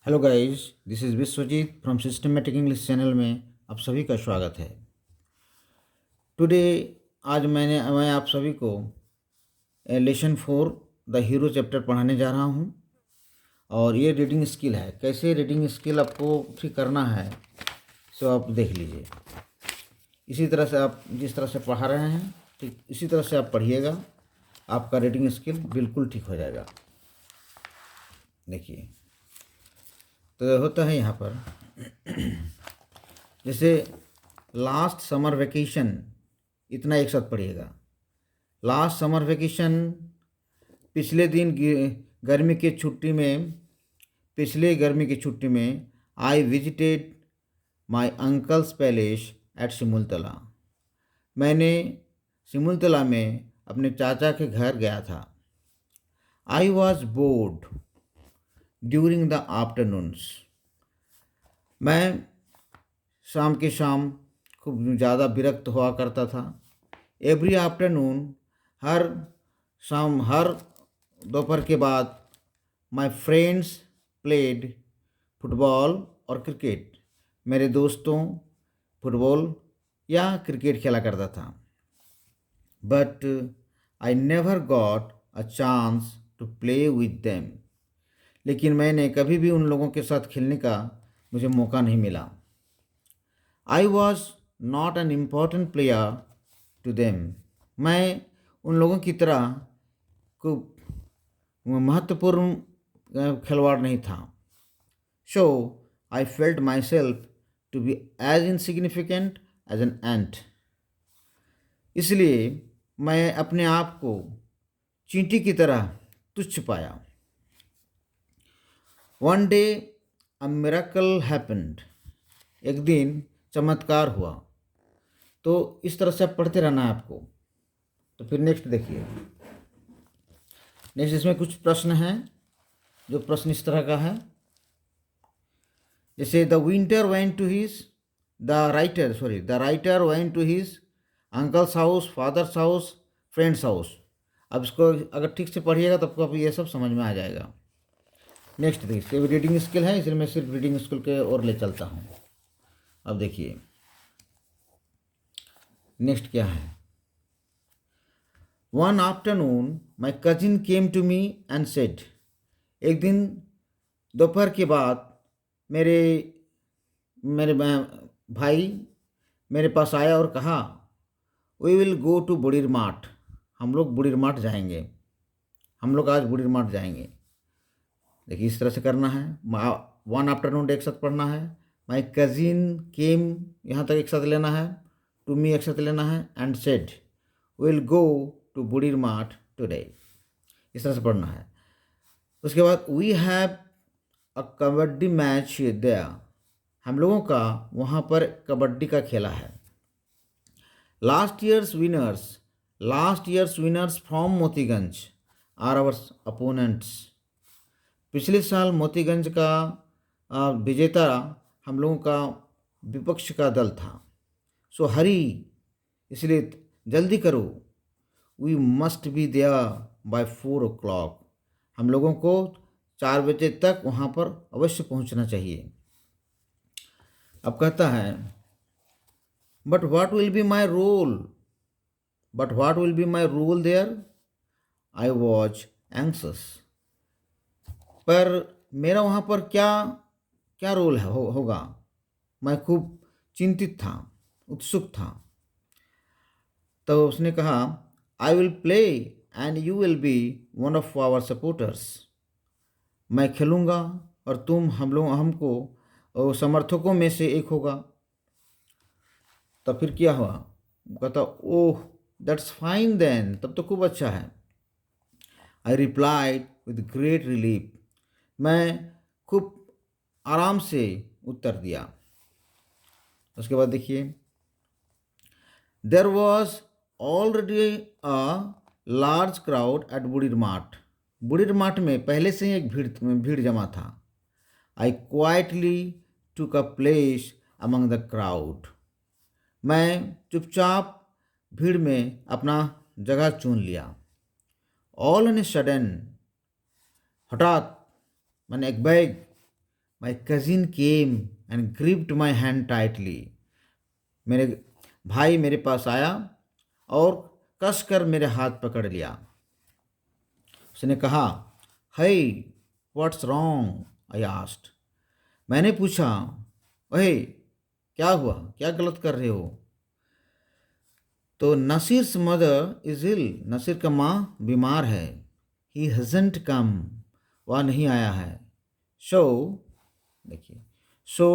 Hello guys, this is Vishwajeet from Systematic English channel में आप सभी का स्वागत है। टुडे आज मैं आप सभी को लेसन 4 द हीरो चैप्टर पढ़ाने जा रहा हूं। और ये रीडिंग स्किल है। कैसे रीडिंग स्किल आपको ठीक करना है सो आप देख लीजिए। इसी तरह से आप जिस तरह से पढ़ा रहे हैं ठीक इसी तरह से आप पढ़िएगा, आपका रीडिंग स्किल बिल्कुल ठीक हो जाएगा। देखिए, तो होता है यहाँ पर जैसे लास्ट समर वेकेशन, इतना एक साथ पढ़िएगा। लास्ट समर वेकेशन, पिछले दिन गर्मी की छुट्टी में, पिछले गर्मी की छुट्टी में I visited my uncle's palace at Simultala. मैंने सिमुलतला में अपने चाचा के घर गया था। I was bored during the afternoons. मैं शाम के शाम खूब ज़्यादा विरक्त हुआ करता था। एवरी आफ्टरनून, हर शाम, हर दोपहर के बाद, माय फ्रेंड्स प्लेड फुटबॉल और क्रिकेट। मेरे दोस्तों फुटबॉल या क्रिकेट खेला करता था। But I never got a chance to play with them. लेकिन मैंने कभी भी उन लोगों के साथ खेलने का मुझे मौका नहीं मिला। I was not an important player to them. मैं उन लोगों की तरह को महत्वपूर्ण खिलवाड़ नहीं था। So I felt myself to be as insignificant as an ant. इसलिए मैं अपने आप को चींटी की तरह तुच्छ पाया। One day a miracle happened. एक दिन चमत्कार हुआ। तो इस तरह से आप पढ़ते रहना है आपको। तो फिर नेक्स्ट देखिए। नेक्स्ट इसमें कुछ प्रश्न हैं, जो प्रश्न इस तरह का है। जैसे the writer went to his uncle's house, father's house, friend's house. अब इसको अगर ठीक से पढ़िएगा तो आपको ये सब समझ में आ जाएगा। नेक्स्ट देखिए, रीडिंग स्किल है, इसलिए मैं सिर्फ रीडिंग स्किल के और ले चलता हूँ। अब देखिए नेक्स्ट क्या है। One afternoon my cousin came to me and said. एक दिन दोपहर के बाद मेरे मेरे भाई मेरे पास आया और कहा, we will go to Budhir माठ। हम लोग बुढ़ीर माठ जाएंगे। हम लोग आज बुढ़ीर माठ जाएंगे। देखिए इस तरह से करना है। वन आफ्टरनून एक साथ पढ़ना है। माई कजिन केम यहाँ तक एक साथ लेना है। टू मी एक साथ लेना है। And said will go to Budhir Math today. इस तरह से पढ़ना है। उसके बाद we have a kabaddi match there. हम लोगों का वहाँ पर कबड्डी का खेला है। Last year's winners from Motiganj are our opponents. पिछले साल मोतीगंज का विजेता हम लोगों का विपक्ष का दल था। सो हरी, इसलिए जल्दी करो। We must be there by 4 o'clock। हम लोगों को 4 बजे तक वहाँ पर अवश्य पहुँचना चाहिए। अब कहता है, but what will be my role there. I was anxious. पर मेरा वहाँ पर क्या क्या रोल है होगा। मैं खूब चिंतित था, उत्सुक था। तो उसने कहा, I will play and you will be one of our supporters. मैं खेलूँगा और तुम हमको समर्थकों में से एक होगा। तब फिर क्या हुआ। कहता, ओह दैट्स फाइन देन। तब तो खूब अच्छा है। I replied with great relief. मैं खूब आराम से उत्तर दिया। उसके बाद देखिए, there was already a large crowd at Budhir Math. Budhir माठ में पहले से ही एक भीड़ जमा था। I quietly took a place among the crowd. मैं चुपचाप भीड़ में अपना जगह चुन लिया। ऑल इन ए सडन, हठात, मैंने एक bag My cousin came and gripped my hand tightly. मेरे भाई मेरे पास आया और कसकर मेरे हाथ पकड़ लिया. उसने कहा, hey, what's wrong? I asked. मैंने पूछा, ओहे क्या हुआ, क्या गलत कर रहे हो? तो नसीर्स मदर इज इल, नसीर का माँ बीमार है. ही हजंट कम, वह नहीं आया है. सो देखिए, so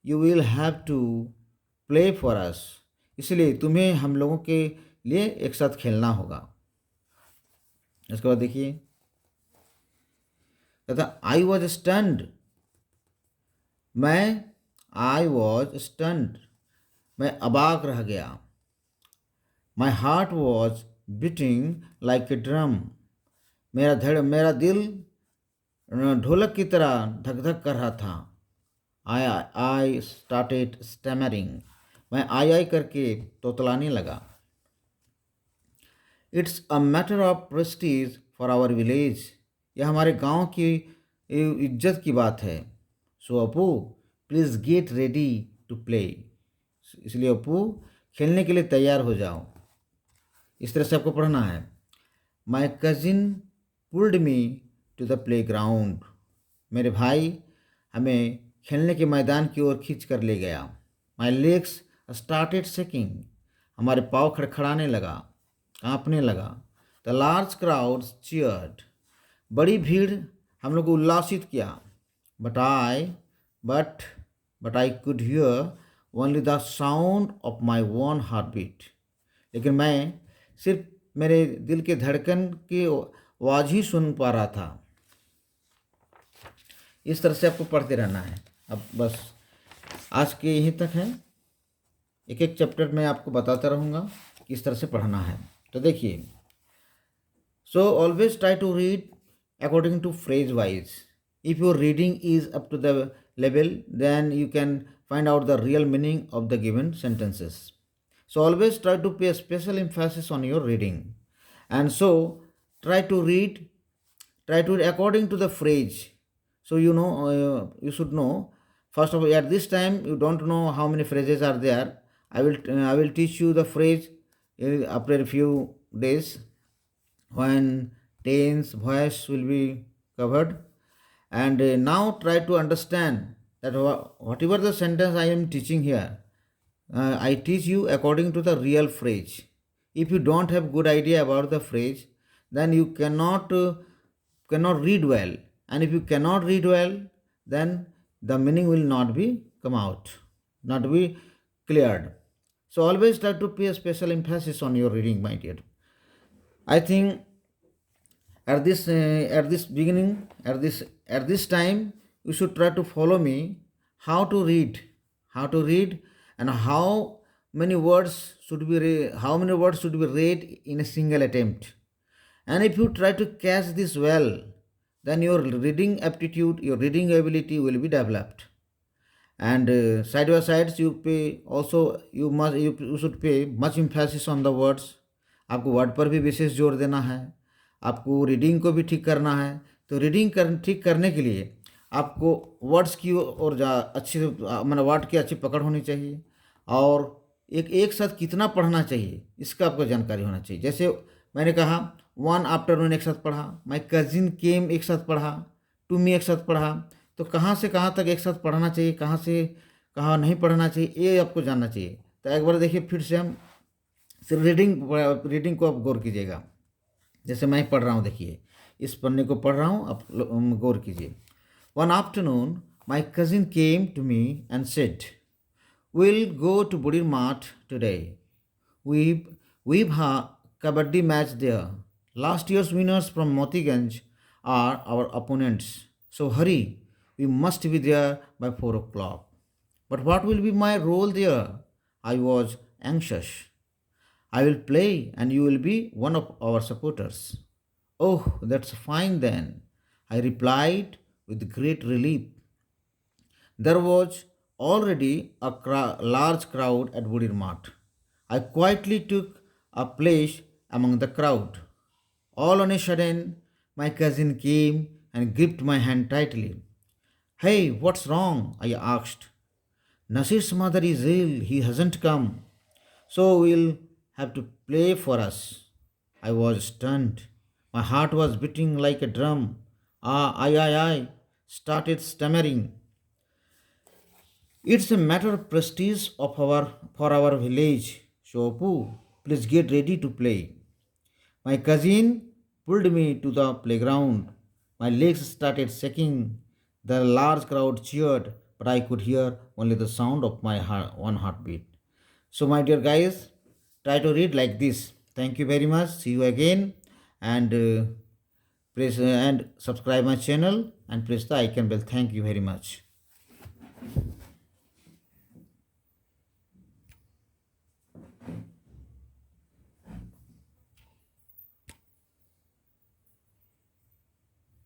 you will have to play for us, इसलिए तुम्हें हम लोगों के लिए एक साथ खेलना होगा. इसके बाद देखिए, कहता I was stunned. I was stunned, मैं अबाक रह गया. My heart was beating like a drum, मेरा दिल ढोलक की तरह धक धक कर रहा था. आई स्टार्टेड स्टैमरिंग, मैं आई करके तोतलाने लगा. It's a matter of prestige for our village, यह हमारे गांव की इज्जत की बात है. So Apu please get ready to play, इसलिए अपू खेलने के लिए तैयार हो जाओ. इस तरह से आपको पढ़ना है. My cousin pulled me to the playground, मेरे भाई हमें खेलने के मैदान की ओर खींच कर ले गया. माई लेग्स स्टार्टेड शेकिंग, हमारे पाँव खड़खड़ाने लगा, काँपने लगा. द लार्ज क्राउड चीयर्ड, बड़ी भीड़ हम लोग को उल्लासित किया. But I could hear only the sound of my own heartbeat, लेकिन मैं सिर्फ मेरे दिल के धड़कन की आवाज़ ही सुन पा रहा था. इस तरह से आपको पढ़ते रहना है. अब बस आज के यहीं तक है. एक एक चैप्टर में आपको बताता रहूँगा किस तरह से पढ़ना है. तो देखिए, so always try to read according to phrase wise. If your reading is up to the level, then you can find out the real meaning of the given sentences. So always try to pay special emphasis on your reading, and so try to read according to the phrase. So you should know, first of all, at this time you don't know how many phrases are there. I will teach you the phrase after a few days, when tense voice will be covered. And now try to understand that whatever the sentence I am teaching here, I teach you according to the real phrase. If you don't have good idea about the phrase, then you cannot read well, and if you cannot read well, then the meaning will not be come out, not be cleared. So always try to pay a special emphasis on your reading, my dear. I think at this time you should try to follow me how to read, and how many words should be read in a single attempt. And if you try to catch this well, then your reading aptitude, your reading ability will be developed. And side by sides you should pay much emphasis on the words. आपको word पर भी विशेष जोर देना है. आपको reading को भी ठीक करना है. तो ठीक करने के लिए आपको वर्ड्स की और अच्छी मतलब वर्ड की अच्छी पकड़ होनी चाहिए, और एक साथ कितना पढ़ना चाहिए इसका आपको जानकारी होना चाहिए. जैसे मैंने कहा, वन आफ्टरनून एक साथ पढ़ा, माई कजिन केम एक साथ पढ़ा, टू मी एक साथ पढ़ा. तो कहाँ से कहाँ तक एक साथ पढ़ना चाहिए, कहाँ से कहाँ नहीं पढ़ना चाहिए, ये आपको जानना चाहिए. तो एक बार देखिए, फिर से हम सिर्फ रीडिंग को आप गौर कीजिएगा. जैसे मैं पढ़ रहा हूँ, देखिए इस पन्ने को पढ़ रहा हूँ, आप गौर कीजिए. One afternoon my cousin came to me and said, we'll go to Budir Mart today. We've had kabaddi match there. Last year's winners from Motiganj are our opponents. So hurry, we must be there by 4 o'clock. But what will be my role there? I was anxious. I will play and you will be one of our supporters. Oh, that's fine then, I replied with great relief. There was already a large crowd at Budir Mart. I quietly took a place among the crowd. All on a sudden, my cousin came and gripped my hand tightly. Hey, what's wrong? I asked. Nasir's mother is ill, he hasn't come. So we'll have to play for us. I was stunned. My heart was beating like a drum. I started stammering. It's a matter of prestige of our for our village. Shopu, please get ready to play. My cousin pulled me to the playground. My legs started shaking. The large crowd cheered, but I could hear only the sound of my one heartbeat. So, my dear guys, try to read like this. Thank you very much. See you again, and press and subscribe my channel and press the icon bell. Thank you very much.